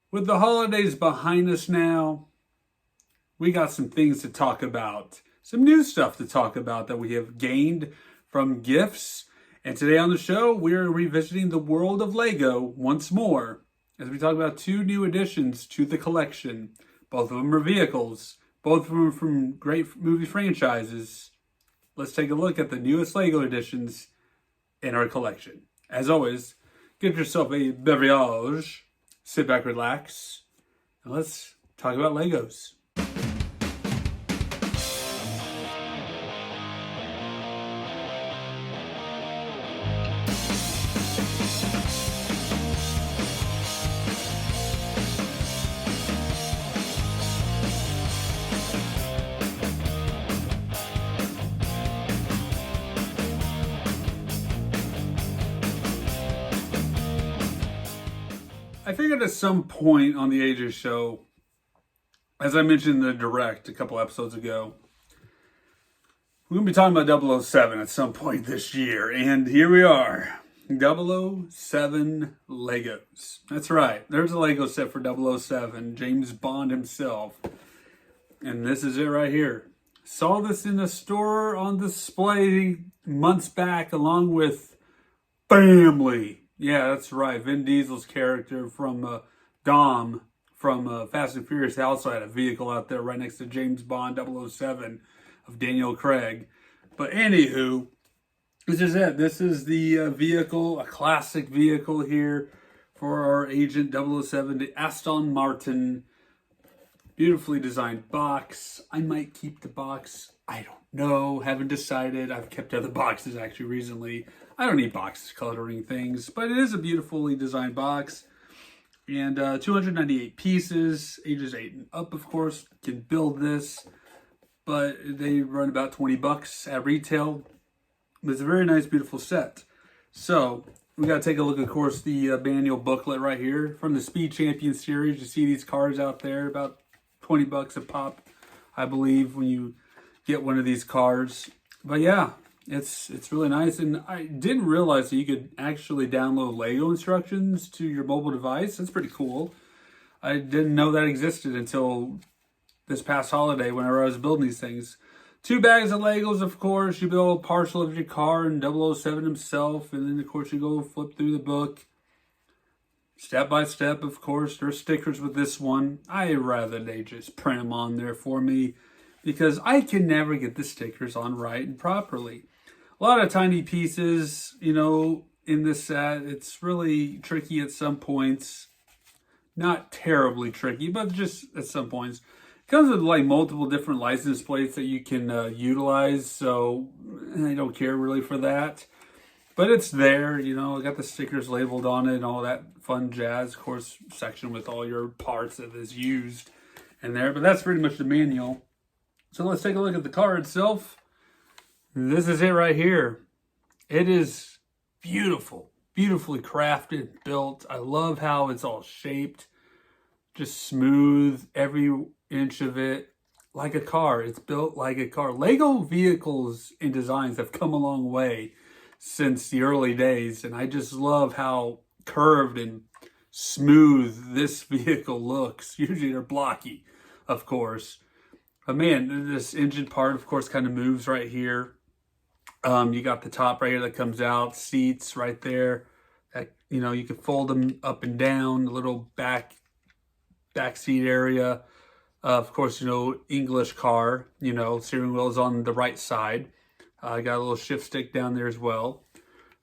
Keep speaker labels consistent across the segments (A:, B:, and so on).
A: With the holidays behind us now, we got some things to talk about. Some new stuff to talk about that we have gained from gifts. And today on the show, we're revisiting the world of Lego once more as we talk about two new additions to the collection. Both of them are vehicles, both of them from great movie franchises. Let's take a look at the newest Lego additions in our collection. As always, get yourself a beverage, sit back, relax, and let's talk about Legos. I figured at some point on the Ages show, as I mentioned in the direct a couple episodes ago, we're going to be talking about 007 at some point this year. And here we are, 007 Legos. That's right, there's a Lego set for 007, James Bond himself. And this is it right here. Saw this in the store on display months back along with Family. Yeah, that's right. Vin Diesel's character from Dom from Fast and Furious also had a vehicle out there right next to James Bond 007 of Daniel Craig. But anywho, this is it. This is the vehicle, a classic vehicle here for our Agent 007, the Aston Martin. Beautifully designed box. I might keep the box. I don't know. Haven't decided. I've kept other boxes actually recently. I don't need boxes coloring things, but it is a beautifully designed box. And 298 pieces, ages 8 and up, of course, can build this. But they run about 20 bucks at retail. But it's a very nice, beautiful set. So we got to take a look, of course, the manual booklet right here from the Speed Champion series. You see these cars out there, about 20 bucks a pop, I believe, when you get one of these cars. But yeah, it's really nice. And I didn't realize that you could actually download Lego instructions to your mobile device. That's pretty cool. I didn't know that existed until this past holiday whenever I was building these things. 2 bags of Legos, of course. You build a partial of your car and 007 himself. And then, of course, you go flip through the book. Step by step, of course. There's stickers with this one. I'd rather they just print them on there for me because I can never get the stickers on right and properly. A lot of tiny pieces, in this set. It's really tricky at some points. Not terribly tricky, but just at some points. It comes with like multiple different license plates that you can utilize, so I don't care really for that. But it's there, I got the stickers labeled on it and all that fun jazz. Of course, section with all your parts that is used in there. But that's pretty much the manual. So let's take a look at the car itself. This is it right here. It is beautiful, beautifully crafted, built. I love how it's all shaped. Just smooth, every inch of it. Like a car. It's built like a car. Lego vehicles and designs have come a long way since the early days, and I just love how curved and smooth this vehicle looks. Usually they're blocky, of course, but man, this engine part, of course, kind of moves right here. You got the top right here that comes out, seats right there that you can fold them up and down, a little back seat area. Of course, English car, steering wheel is on the right side. I got a little shift stick down there as well.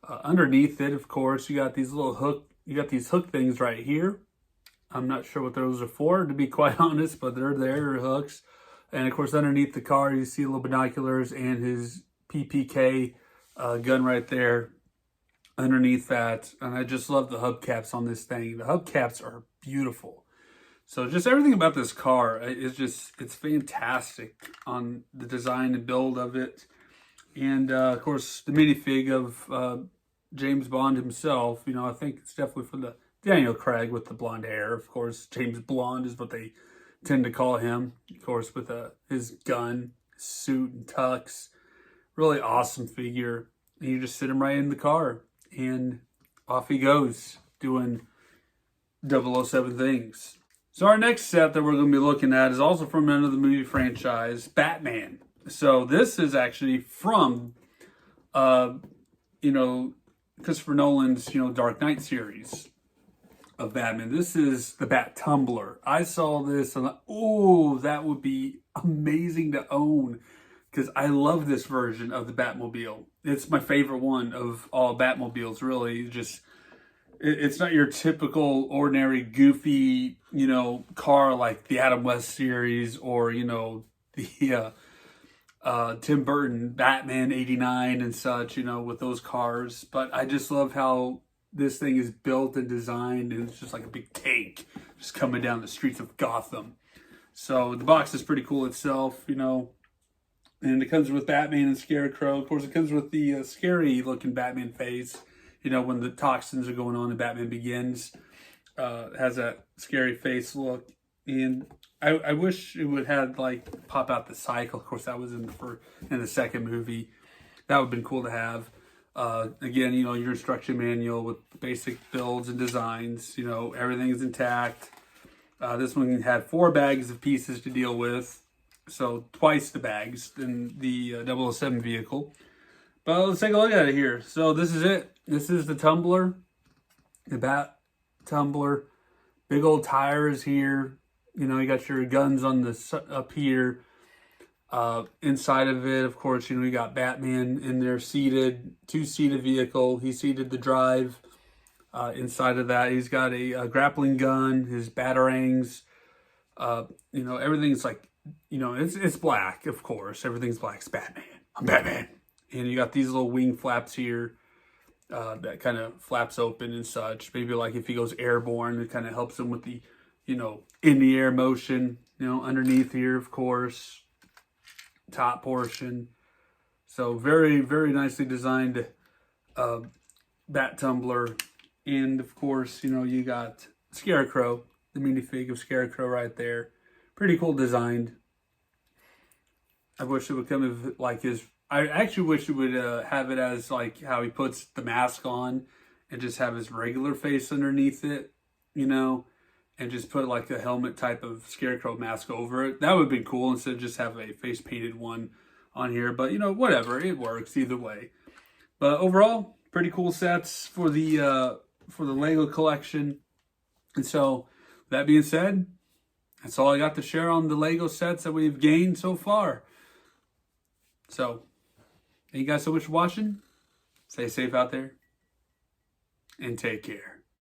A: Underneath it, of course, you got these hook things right here. I'm not sure what those are for, to be quite honest, but they're there, hooks. And of course, underneath the car, you see little binoculars and his PPK gun right there underneath that. And I just love the hubcaps on this thing. The hubcaps are beautiful. So just everything about this car is it's fantastic on the design and build of it. And, of course, the minifig of James Bond himself, I think it's definitely for the Daniel Craig with the blonde hair. Of course, James Blonde is what they tend to call him. Of course, with his gun, suit, and tux. Really awesome figure. And you just sit him right in the car. And off he goes, doing 007 things. So our next set that we're going to be looking at is also from another movie franchise, Batman. So this is actually from, Christopher Nolan's, Dark Knight series of Batman. This is the Bat Tumbler. I saw this and that would be amazing to own because I love this version of the Batmobile. It's my favorite one of all Batmobiles, really. It's not your typical ordinary goofy, car like the Adam West series or, the Tim Burton Batman 89 and such, with those cars. But I just love how this thing is built and designed, and it's just like a big tank just coming down the streets of Gotham. So the box is pretty cool itself, and it comes with Batman and Scarecrow. Of course, it comes with the scary looking Batman face, when the toxins are going on and Batman Begins. Has that scary face look. And I wish it would have pop out the cycle. Of course, that was in the second movie. That would have been cool to have. Again, your instruction manual with basic builds and designs. Everything is intact. This one had 4 bags of pieces to deal with. So twice the bags than the 007 vehicle. But let's take a look at it here. So this is it. This is the tumbler. The Bat Tumbler. Big old tires here. You got your guns on the up here. Inside of it, of course, you got Batman in there seated, 2-seated vehicle. He seated the drive. Inside of that, he's got a grappling gun, his batarangs. Everything's it's black, of course. Everything's black. It's Batman. I'm Batman. And you got these little wing flaps here that kind of flaps open and such. Maybe if he goes airborne, it kind of helps him with the, in the air motion. Underneath here, of course. Top portion. So very, very nicely designed Bat Tumbler. And of course, you got Scarecrow, the minifig of Scarecrow right there. Pretty cool designed. I wish it would come with his. I actually wish it would have it as how he puts the mask on and just have his regular face underneath it, and just put a helmet type of Scarecrow mask over it. That would be cool instead of just have a face painted one on here. But whatever, it works either way. But overall, pretty cool sets for the Lego collection. And so, that being said, that's all I got to share on the Lego sets that we've gained so far. So, thank you guys so much for watching. Stay safe out there. And take care.